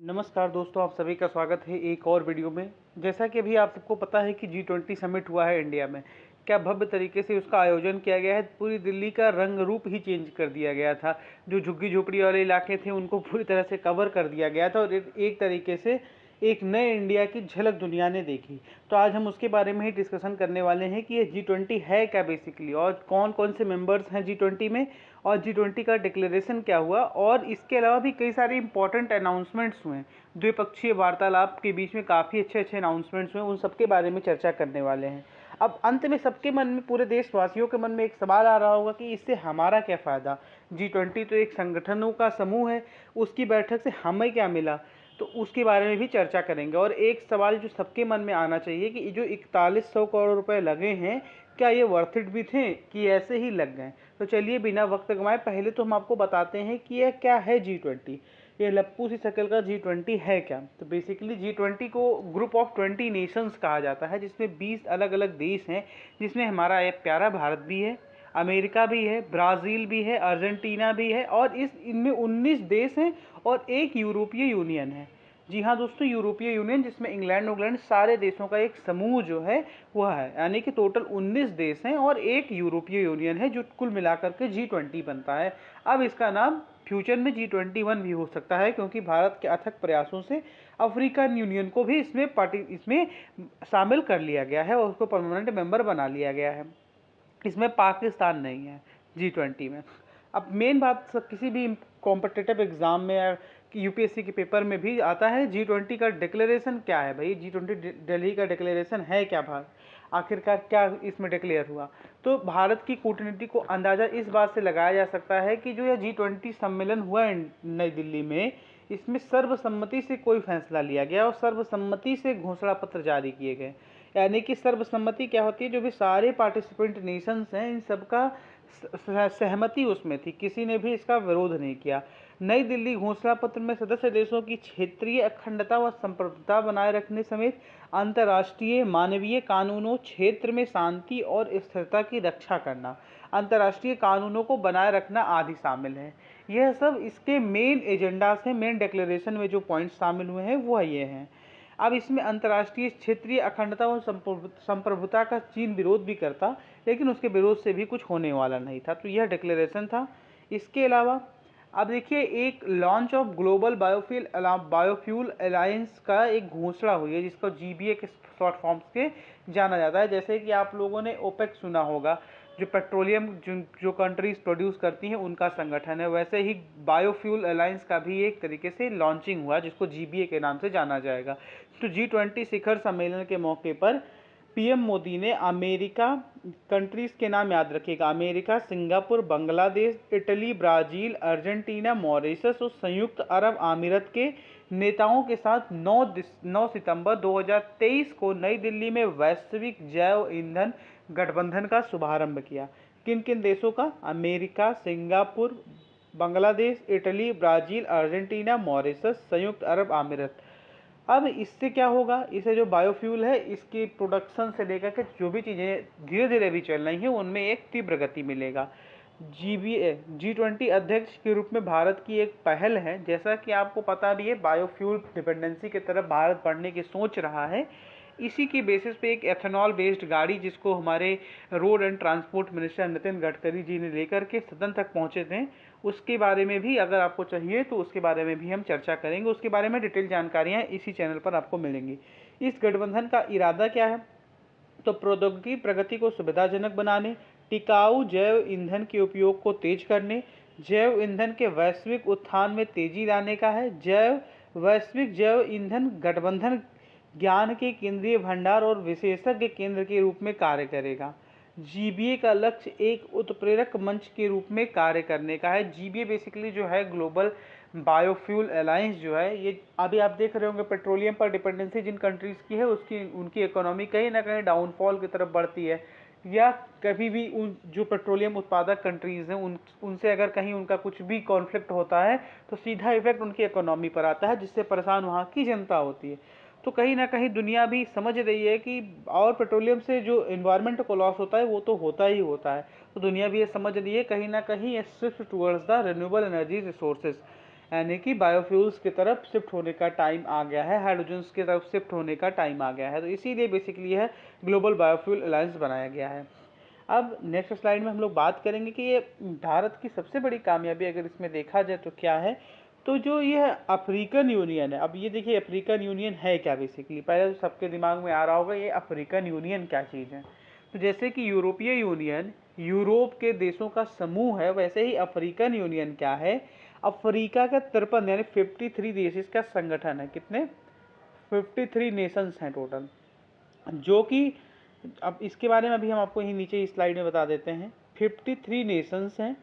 नमस्कार दोस्तों, आप सभी का स्वागत है एक और वीडियो में। जैसा कि अभी आप सबको पता है कि G20 समिट हुआ है इंडिया में। क्या भव्य तरीके से उसका आयोजन किया गया है। पूरी दिल्ली का रंग रूप ही चेंज कर दिया गया था। जो झुग्गी झोपड़ी वाले इलाके थे उनको पूरी तरह से कवर कर दिया गया था और एक तरीके से एक नए इंडिया की झलक दुनिया ने देखी। तो आज हम उसके बारे में ही डिस्कशन करने वाले हैं कि ये G20 है क्या बेसिकली, और कौन कौन से मेंबर्स हैं G20 में, और G20 का डिक्लेरेशन क्या हुआ, और इसके अलावा भी कई सारे इंपॉर्टेंट अनाउंसमेंट्स हुए। द्विपक्षीय वार्तालाप के बीच में काफ़ी अच्छे अच्छे अनाउंसमेंट्स हुए, उन सबके बारे में चर्चा करने वाले हैं। अब अंत में सबके मन में, पूरे देशवासियों के मन में एक सवाल आ रहा होगा कि इससे हमारा क्या फ़ायदा। G20 तो एक संगठनों का समूह है, उसकी बैठक से हमें क्या मिला, तो उसके बारे में भी चर्चा करेंगे। और एक सवाल जो सबके मन में आना चाहिए कि जो 4100 करोड़ रुपए लगे हैं, क्या ये वर्थ इट भी थे कि ऐसे ही लग गए। तो चलिए बिना वक्त गंवाए पहले तो हम आपको बताते हैं कि यह क्या है G20। ये लप्पू सी शक्ल का G20 है क्या। तो बेसिकली G20 को ग्रुप ऑफ 20 नेशंस कहा जाता है, जिसमें 20 अलग अलग देश हैं, जिसमें हमारा एक प्यारा भारत भी है, अमेरिका भी है, ब्राज़ील भी है, अर्जेंटीना भी है, और इनमें 19 देश हैं और एक यूरोपीय यूनियन है। जी हाँ दोस्तों, यूरोपीय यूनियन, जिसमें इंग्लैंड सारे देशों का एक समूह जो है वह है। यानी कि टोटल 19 देश हैं और एक यूरोपीय यूनियन है, जो कुल मिलाकर के G20 बनता है। अब इसका नाम फ्यूचर में G21 भी हो सकता है, क्योंकि भारत के अथक प्रयासों से अफ्रीकन यूनियन को भी इसमें शामिल कर लिया गया है और उसको परमानेंट मेंबर बना लिया गया है। इसमें पाकिस्तान नहीं है G20 में। अब मेन बात, किसी भी कॉम्पिटिटिव एग्जाम में या यूपीएससी के पेपर में भी आता है, G20 का डिक्लेरेशन क्या है। भाई G20 दिल्ली का डिक्लेरेशन है क्या, भारत आखिरकार क्या इसमें डिक्लेयर हुआ। तो भारत की कूटनीति को अंदाज़ा इस बात से लगाया जा सकता है कि जो यह G20 सम्मेलन हुआ है नई दिल्ली में, इसमें सर्वसम्मति से कोई फैसला लिया गया और सर्वसम्मति से घोषणा पत्र जारी किए गए। यानी कि सर्वसम्मति क्या होती है, जो भी सारे पार्टिसिपेंट नेशंस हैं इन सबका सहमति उसमें थी, किसी ने भी इसका विरोध नहीं किया। नई दिल्ली घोषणा पत्र में सदस्य देशों की क्षेत्रीय अखंडता व संप्रभुता बनाए रखने समेत अंतर्राष्ट्रीय मानवीय कानूनों, क्षेत्र में शांति और स्थिरता की रक्षा करना, अंतर्राष्ट्रीय कानूनों को बनाए रखना आदि शामिल है। यह सब इसके मेन एजेंडास हैं। मेन डिक्लेरेशन में जो पॉइंट्स शामिल हुए हैं वह ये हैं। अब इसमें अंतर्राष्ट्रीय क्षेत्रीय अखंडता और संप्रभुता का चीन विरोध भी करता, लेकिन उसके विरोध से भी कुछ होने वाला नहीं था। तो यह डिक्लेरेशन था। इसके अलावा अब देखिए, एक launch of global biofuel alliance का एक घोषणा हुई है, जिसको GBA के शॉर्ट फॉर्म्स के जाना जाता है। जैसे कि आप लोगों ने ओपेक सुना होगा, जो पेट्रोलियम जो कंट्रीज प्रोड्यूस करती हैं उनका संगठन है, वैसे ही बायोफ्यूल अलायंस का भी एक तरीके से लॉन्चिंग हुआ, जिसको GBA के नाम से जाना जाएगा। तो G20 शिखर सम्मेलन के मौके पर पीएम मोदी ने अमेरिका, कंट्रीज के नाम याद रखिएगा, America, Singapore, Bangladesh, Italy, Brazil, Argentina, Mauritius और संयुक्त अरब अमीरात के नेताओं के साथ 9 सितंबर 2023 को नई दिल्ली में वैश्विक जैव ईंधन गठबंधन का शुभारंभ किया। किन किन देशों का? America, Singapore, Bangladesh, Italy, Brazil, Argentina, Mauritius, संयुक्त अरब अमीरात। अब इससे क्या होगा, इसे जो बायोफ्यूल है इसकी प्रोडक्शन से लेकर के जो भी चीज़ें धीरे धीरे भी चल रही हैं उनमें एक तीव्र गति मिलेगा। G20 अध्यक्ष के रूप में भारत की एक पहल है। जैसा कि आपको पता भी है, बायोफ्यूल डिपेंडेंसी की तरफ भारत बढ़ने की सोच रहा है। इसी की बेसिस पे एक एथेनॉल बेस्ड गाड़ी, जिसको हमारे road and transport minister Nitin Gadkari ji ने लेकर के सदन तक पहुंचे थे, उसके बारे में भी अगर आपको चाहिए तो उसके बारे में भी हम चर्चा करेंगे। उसके बारे में डिटेल जानकारियां इसी चैनल पर आपको मिलेंगी। इस गठबंधन का इरादा क्या है? तो प्रौद्योगिकी प्रगति को सुविधाजनक बनाने, टिकाऊ जैव ईंधन के उपयोग को तेज करने, जैव ईंधन के वैश्विक उत्थान में तेजी लाने का है। वैश्विक जैव ईंधन गठबंधन ज्ञान के केंद्रीय भंडार और विशेषज्ञ केंद्र के रूप में कार्य करेगा। GBA का लक्ष्य एक उत्प्रेरक मंच के रूप में कार्य करने का है। GBA बेसिकली जो है ग्लोबल बायोफ्यूल अलायंस जो है, ये अभी आप देख रहे होंगे पेट्रोलियम पर डिपेंडेंसी जिन कंट्रीज़ की है उनकी इकोनॉमी कहीं ना कहीं डाउनफॉल की तरफ बढ़ती है, या कभी भी उन जो पेट्रोलियम उत्पादक कंट्रीज़ हैं उनसे अगर कहीं उनका कुछ भी कॉन्फ्लिक्ट होता है तो सीधा इफेक्ट उनकी इकोनॉमी पर आता है, जिससे परेशान वहाँ की जनता होती है। तो कहीं ना कहीं दुनिया भी समझ रही है कि और पेट्रोलियम से जो इन्वायरमेंट को लॉस होता है वो तो होता ही होता है। तो दुनिया भी ये समझ रही है कहीं ना कहीं shift towards the renewable energy resources. यानी कि बायोफ्यूल्स की तरफ शिफ्ट होने का टाइम आ गया है, हाइड्रोजन्स की तरफ शिफ्ट होने का टाइम आ गया है। तो इसीलिए बेसिकली यह ग्लोबल बायोफ्यूल अलायंस बनाया गया है। अब नेक्स्ट स्लाइड में हम लोग बात करेंगे कि ये भारत की सबसे बड़ी कामयाबी अगर इसमें देखा जाए तो क्या है। तो जो यह अफ्रीकन यूनियन है, अब ये देखिए अफ्रीकन यूनियन है क्या। बेसिकली पहले तो सबके दिमाग में आ रहा होगा ये अफ्रीकन यूनियन क्या चीज़ है। तो जैसे कि यूरोपीय यूनियन यूरोप के देशों का समूह है, वैसे ही अफ्रीकन यूनियन क्या है, अफ्रीका का 53 यानी 53 देश का संगठन है। कितने? 53 नेशंस हैं टोटल, जो कि अब इसके बारे में अभी हम आपको यही नीचे इस स्लाइड में बता देते हैं। 53 नेशंस हैं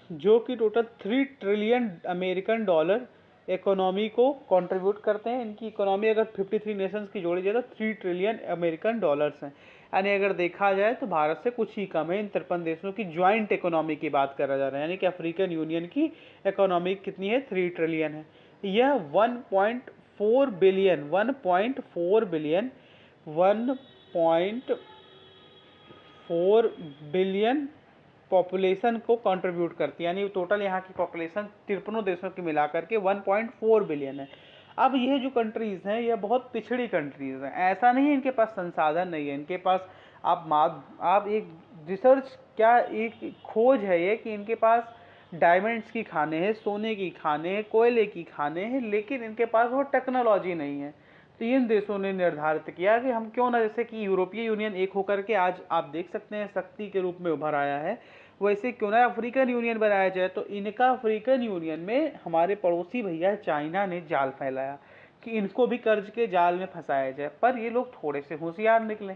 जो कि total 3 trillion American dollar economy को कंट्रीब्यूट करते हैं। इनकी इकोनॉमी अगर 53 नेशंस की जोड़ी जाए तो 3 ट्रिलियन अमेरिकन डॉलर्स हैं। यानी अगर देखा जाए तो भारत से कुछ ही कम है। इन 53 देशों की ज्वाइंट इकोनॉमी की बात करा जा रहा है, यानी कि अफ्रीकन यूनियन की इकोनॉमी कितनी है? 3 ट्रिलियन है। यह 1.4 बिलियन 1.4 बिलियन पॉपुलेशन को कंट्रीब्यूट करती है। यानी टोटल यहाँ की पॉपुलेशन 53 देशों की मिलाकर के 1.4 बिलियन है। अब यह जो कंट्रीज़ हैं यह बहुत पिछड़ी कंट्रीज़ हैं। ऐसा नहीं है इनके पास संसाधन नहीं है, इनके पास आप एक रिसर्च क्या एक खोज है ये कि इनके पास डायमंड्स की खाने हैं, सोने की खाने हैं, कोयले की खाने हैं, लेकिन इनके पास वो टेक्नोलॉजी नहीं है। तो इन देशों ने निर्धारित किया कि हम क्यों ना, जैसे कि यूरोपीय यूनियन एक होकर के आज आप देख सकते हैं शक्ति के रूप में उभर आया है, वैसे क्यों ना अफ्रीकन यूनियन बनाया जाए। तो इनका अफ्रीकन यूनियन में हमारे पड़ोसी भैया चाइना ने जाल फैलाया कि इनको भी कर्ज के जाल में फंसाया जाए, पर ये लोग थोड़े से होशियार निकले।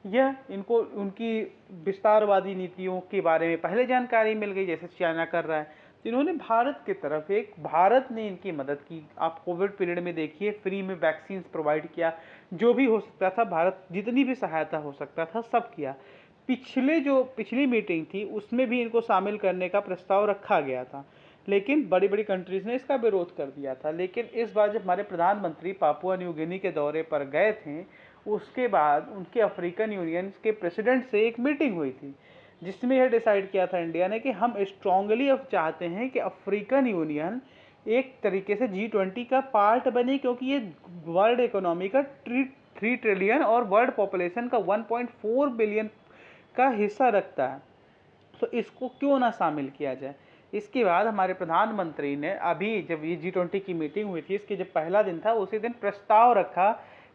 यह इनको उनकी विस्तारवादी नीतियों के बारे में पहले जानकारी मिल गई, जैसे चाइना कर रहा है। तो इन्होंने भारत की तरफ भारत ने इनकी मदद की। आप कोविड पीरियड में देखिए, फ्री में वैक्सीन प्रोवाइड किया, जो भी हो सकता था भारत जितनी भी सहायता हो सकता था सब किया। पिछली मीटिंग थी उसमें भी इनको शामिल करने का प्रस्ताव रखा गया था, लेकिन बड़ी बड़ी कंट्रीज ने इसका विरोध कर दिया था। लेकिन इस बार जब हमारे प्रधानमंत्री पापुआ न्यू गिनी के दौरे पर गए थे, उसके बाद उनके अफ्रीकन यूनियन के प्रेसिडेंट से एक मीटिंग हुई थी, जिसमें यह डिसाइड किया था इंडिया ने कि हम स्ट्रांगली अब चाहते हैं कि अफ्रीकन यूनियन एक तरीके से G20 का पार्ट बने, क्योंकि ये वर्ल्ड इकोनॉमी का 3 ट्रिलियन और वर्ल्ड पॉपुलेशन का 1.4 बिलियन का हिस्सा रखता है। तो इसको क्यों ना शामिल किया जाए। इसके बाद हमारे प्रधानमंत्री ने अभी जब ये G20 की मीटिंग हुई थी, इसके जब पहला दिन था उसी दिन प्रस्ताव रखा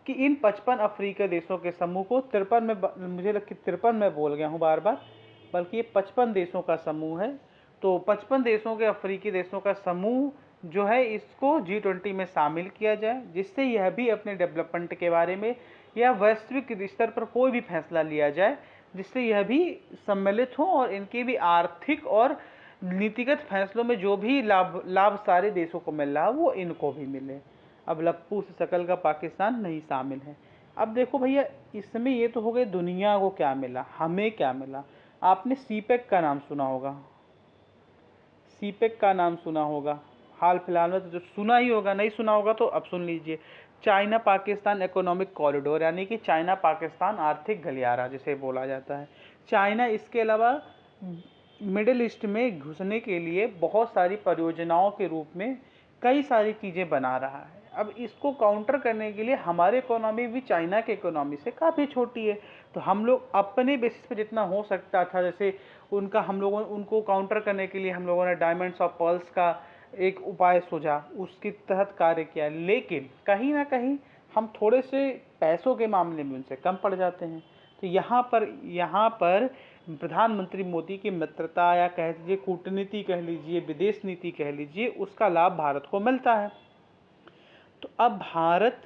कि इन 55 अफ्रीकी देशों के समूह को 53 में, मुझे लगता है 53 में बोल गया हूँ बार बार, बल्कि ये 55 देशों का समूह है। तो 55 देशों के अफ्रीकी देशों का समूह जो है इसको G20 में शामिल किया जाए, जिससे यह भी अपने डेवलपमेंट के बारे में या वैश्विक स्तर पर कोई भी फैसला लिया जाए, जिससे यह भी सम्मिलित हो और इनके भी आर्थिक और नीतिगत फैसलों में जो भी लाभ सारे देशों को मिल रहा वो इनको भी मिले। अब लप्पू से शकल का पाकिस्तान नहीं शामिल है। अब देखो भैया, इसमें ये तो हो गए दुनिया को क्या मिला, हमें क्या मिला। आपने सीपेक का नाम सुना होगा, सीपेक का नाम सुना होगा, हाल फिलहाल में तो जो सुना ही होगा, नहीं सुना होगा तो अब सुन लीजिए। चाइना पाकिस्तान इकोनॉमिक कॉरिडोर, यानी कि चाइना पाकिस्तान आर्थिक गलियारा जिसे बोला जाता है। चाइना इसके अलावा मिडिल ईस्ट में घुसने के लिए बहुत सारी परियोजनाओं के रूप में कई सारी चीज़ें बना रहा है। अब इसको काउंटर करने के लिए हमारी इकोनॉमी भी चाइना के इकोनॉमी से काफ़ी छोटी है, तो हम लोग अपने बेसिस पे जितना हो सकता था, जैसे उनको काउंटर करने के लिए हम लोगों ने डायमंड्स ऑफ पर्ल्स का एक उपाय सोचा, उसके तहत कार्य किया। लेकिन कहीं ना कहीं हम थोड़े से पैसों के मामले में उनसे कम पड़ जाते हैं। तो यहाँ पर प्रधानमंत्री मोदी की मित्रता या कह लीजिए कूटनीति कह लीजिए विदेश नीति कह लीजिए, उसका लाभ भारत को मिलता है। तो अब भारत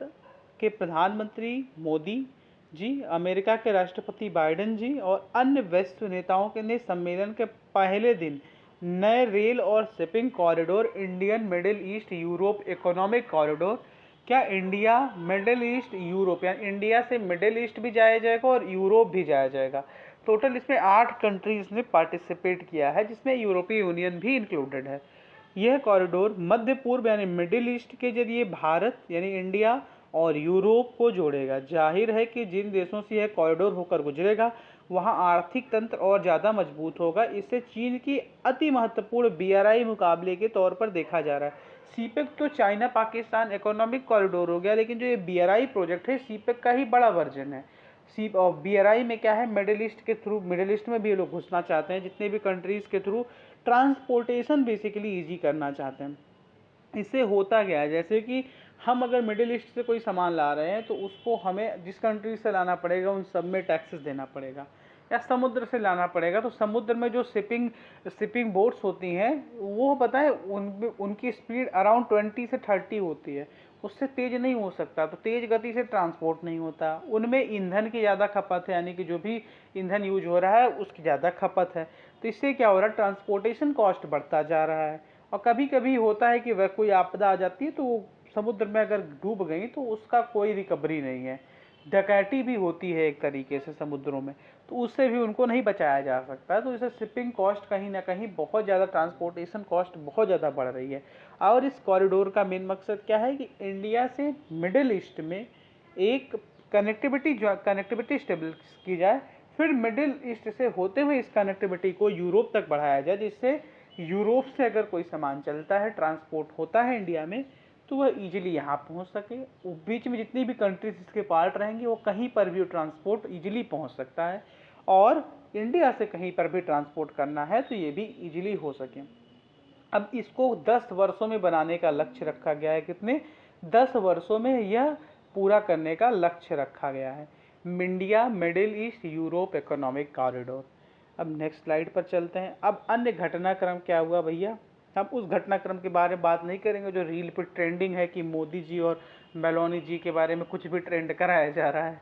के प्रधानमंत्री मोदी जी, अमेरिका के राष्ट्रपति बाइडेन जी और अन्य वैश्विक नेताओं के ने सम्मेलन के पहले दिन नए रेल और shipping corridor, Indian middle east Europe economic corridor, क्या इंडिया मिडिल ईस्ट यूरोप, यानी इंडिया से मिडिल ईस्ट भी जाया जाएगा और यूरोप भी जाया जाएगा। टोटल इसमें 8 कंट्रीज ने पार्टिसिपेट किया है, जिसमें यूरोपीय यूनियन भी इंक्लूडेड है। यह कॉरिडोर मध्य पूर्व यानी मिडिल ईस्ट के जरिए भारत यानी इंडिया और यूरोप को जोड़ेगा। जाहिर है कि जिन देशों से यह कॉरिडोर होकर गुजरेगा वहां आर्थिक तंत्र और ज़्यादा मजबूत होगा। इससे चीन की अति महत्वपूर्ण BRI मुकाबले के तौर पर देखा जा रहा है। सीपेक तो चाइना पाकिस्तान इकोनॉमिक कॉरिडोर हो गया, लेकिन जो ये बीआरआई प्रोजेक्ट है सीपेक का ही बड़ा वर्जन है। सी और बीआरआई में क्या है, मिडिल ईस्ट के थ्रू, मिडिल ईस्ट में भी ये लोग घुसना चाहते हैं, जितने भी कंट्रीज़ के थ्रू ट्रांसपोर्टेशन बेसिकली ईजी करना चाहते हैं। इससे होता गया है, जैसे कि हम अगर मिडिल ईस्ट से कोई सामान ला रहे हैं तो उसको हमें जिस कंट्री से लाना पड़ेगा उन सब में टैक्सेस देना पड़ेगा, या समुद्र से लाना पड़ेगा तो समुद्र में जो शिपिंग बोट्स होती हैं वो पता है उनकी स्पीड अराउंड 20 से 30 होती है, उससे तेज़ नहीं हो सकता, तो तेज़ गति से ट्रांसपोर्ट नहीं होता। उनमें ईंधन की ज़्यादा खपत है, यानी कि जो भी ईंधन यूज हो रहा है उसकी ज़्यादा खपत है, तो इससे क्या हो रहा है, ट्रांसपोर्टेशन कॉस्ट बढ़ता जा रहा है। और कभी कभी होता है कि वह कोई आपदा आ जाती है तो वो समुद्र में अगर डूब गई तो उसका कोई रिकवरी नहीं है, डकैती भी होती है एक तरीके से समुद्रों में, तो उससे भी उनको नहीं बचाया जा सकता। तो इसे शिपिंग कॉस्ट कहीं ना कहीं बहुत ज़्यादा, ट्रांसपोर्टेशन कॉस्ट बहुत ज़्यादा बढ़ रही है। और इस कॉरिडोर का मेन मकसद क्या है कि इंडिया से मिडिल ईस्ट में एक कनेक्टिविटी स्टेबल की जाए, फिर मिडिल ईस्ट से होते हुए इस कनेक्टिविटी को यूरोप तक बढ़ाया जाए, जिससे यूरोप से अगर कोई सामान चलता है, ट्रांसपोर्ट होता है इंडिया में, तो वह इजीली यहाँ पहुँच सके। बीच में जितनी भी कंट्रीज इसके पार्ट रहेंगे वो कहीं पर भी ट्रांसपोर्ट इजीली पहुँच सकता है, और इंडिया से कहीं पर भी ट्रांसपोर्ट करना है तो ये भी इजीली हो सके। अब इसको 10 वर्षों में बनाने का लक्ष्य रखा गया है। कितने? 10 वर्षों में यह पूरा करने का लक्ष्य रखा गया है। India middle east Europe economic corridor. अब नेक्स्ट स्लाइड पर चलते हैं। अब अन्य घटनाक्रम क्या हुआ भैया, हम उस घटनाक्रम के बारे में बात नहीं करेंगे जो रील पर ट्रेंडिंग है कि मोदी जी और मेलोनी जी के बारे में कुछ भी ट्रेंड कराया जा रहा है।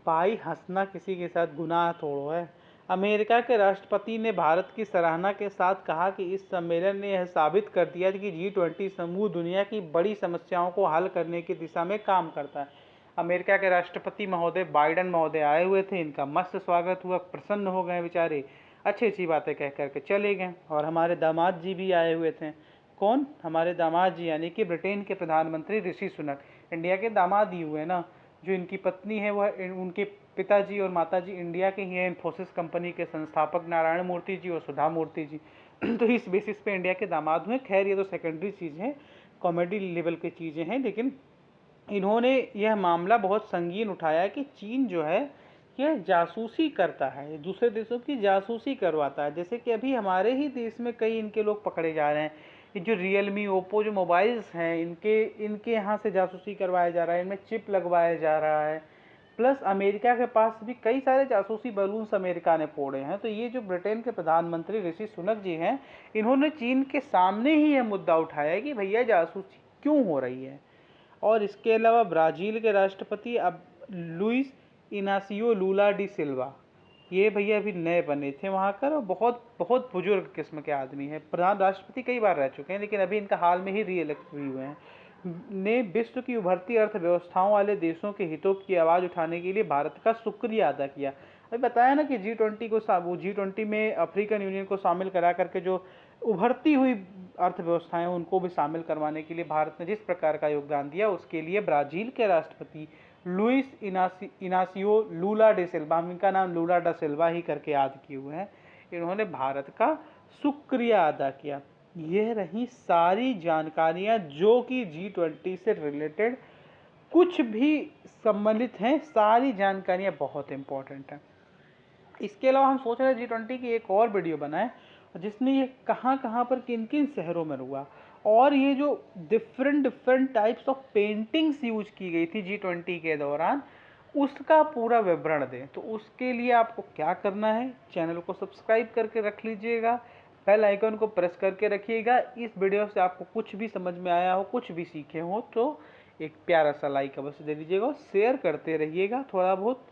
भाई हंसना किसी के साथ गुनाह थोड़ो है। अमेरिका के राष्ट्रपति ने भारत की सराहना के साथ कहा कि इस सम्मेलन ने यह साबित कर दिया कि G20 समूह दुनिया की बड़ी समस्याओं को हल करने की दिशा में काम करता है। अमेरिका के राष्ट्रपति महोदय बाइडन महोदय आए हुए थे, इनका मस्त स्वागत हुआ, प्रसन्न हो गए बेचारे, अच्छी अच्छी बातें कह करके चले गए। और हमारे दामाद जी भी आए हुए थे। कौन? हमारे दामाद जी, यानी कि ब्रिटेन के प्रधानमंत्री ऋषि सुनक, इंडिया के दामाद ही हुए ना। जो इनकी पत्नी है वह, उनके पिताजी और माताजी इंडिया के ही हैं, इन्फोसिस कंपनी के संस्थापक नारायण मूर्ति जी और सुधा मूर्ति जी। तो इस बेसिस पे इंडिया के दामाद हुए। खैर ये तो सेकेंडरी चीज़ है, कॉमेडी लेवल की चीज़ें हैं, लेकिन इन्होंने यह मामला बहुत संगीन उठाया कि चीन जो है यह जासूसी करता है, दूसरे देशों की जासूसी करवाता है। जैसे कि अभी हमारे ही देश में कई इनके लोग पकड़े जा रहे हैं। ये जो रियलमी ओप्पो जो मोबाइल्स हैं, इनके यहाँ से जासूसी करवाया जा रहा है, इनमें चिप लगवाया जा रहा है। प्लस अमेरिका के पास भी कई सारे जासूसी बलून्स अमेरिका ने फोड़े हैं। तो ये जो ब्रिटेन के प्रधानमंत्री ऋषि सुनक जी हैं, इन्होंने चीन के सामने ही यह मुद्दा उठाया कि भैया जासूसी क्यों हो रही है। और इसके अलावा ब्राज़ील के राष्ट्रपति अब लुइस इनासियो लूला डी सिल्वा, ये भैया अभी नए बने थे वहाँ कर, और बहुत बहुत बुजुर्ग किस्म के आदमी हैं, प्रधान राष्ट्रपति कई बार रह चुके हैं, लेकिन अभी इनका हाल में ही री इलेक्ट हुए हैं। ने विश्व की उभरती अर्थव्यवस्थाओं वाले देशों के हितों की आवाज़ उठाने के लिए भारत का शुक्रिया अदा किया। अभी बताया ना कि G20 को G20 में अफ्रीकन यूनियन को शामिल करा करके जो उभरती हुई अर्थव्यवस्थाएं उनको भी शामिल करवाने के लिए भारत ने जिस प्रकार का योगदान दिया, उसके लिए ब्राज़ील के राष्ट्रपति लुइस इनासियो लूला डे सिल्वा, हम इनका नाम लूला डा सिल्वा ही करके याद किए हुए हैं, इन्होंने भारत का शुक्रिया अदा किया। यह रही सारी जानकारियां जो कि G20 से रिलेटेड कुछ भी सम्मिलित हैं, सारी जानकारियां बहुत इंपॉर्टेंट हैं। इसके अलावा हम सोच रहे हैं G20 की एक और वीडियो बनाएं जिसमें ये कहाँ कहाँ पर किन किन शहरों में हुआ, और ये जो different types of paintings use की गई थी G20 के दौरान, उसका पूरा विवरण दें। तो उसके लिए आपको क्या करना है, चैनल को सब्सक्राइब करके रख लीजिएगा, बेल आइकन को प्रेस करके रखिएगा। इस वीडियो से आपको कुछ भी समझ में आया हो, कुछ भी सीखे हो, तो एक प्यारा सा लाइक अवश्य दे दीजिएगा, शेयर करते रहिएगा। थोड़ा बहुत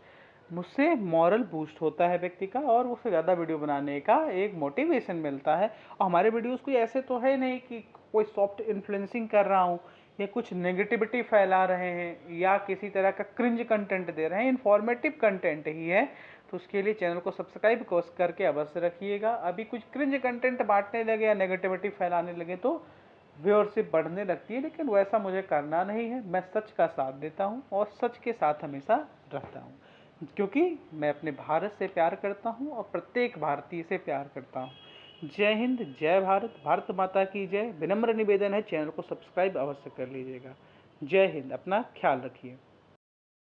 मुझसे मॉरल बूस्ट होता है व्यक्ति का, और उससे ज़्यादा वीडियो बनाने का एक मोटिवेशन मिलता है। और हमारे वीडियोस कोई ऐसे तो है नहीं कि कोई सॉफ्ट इन्फ्लुएंसिंग कर रहा हूँ या कुछ नेगेटिविटी फैला रहे हैं या किसी तरह का क्रिंज कंटेंट दे रहे हैं, इन्फॉर्मेटिव कंटेंट ही है। तो उसके लिए चैनल को सब्सक्राइब करके अवश्य रखिएगा। अभी कुछ क्रिंज कंटेंट बांटने लगे या नेगेटिविटी फैलाने लगे तो व्यूअरशिप बढ़ने लगती है, लेकिन वैसा मुझे करना नहीं है। मैं सच का साथ देता हूँ और सच के साथ हमेशा रहता हूँ, क्योंकि मैं अपने भारत से प्यार करता हूँ और प्रत्येक भारतीय से प्यार करता हूँ। जय हिंद, जय भारत, भारत माता की जय। विनम्र निवेदन है, चैनल को सब्सक्राइब अवश्य कर लीजिएगा। जय हिंद, अपना ख्याल रखिए।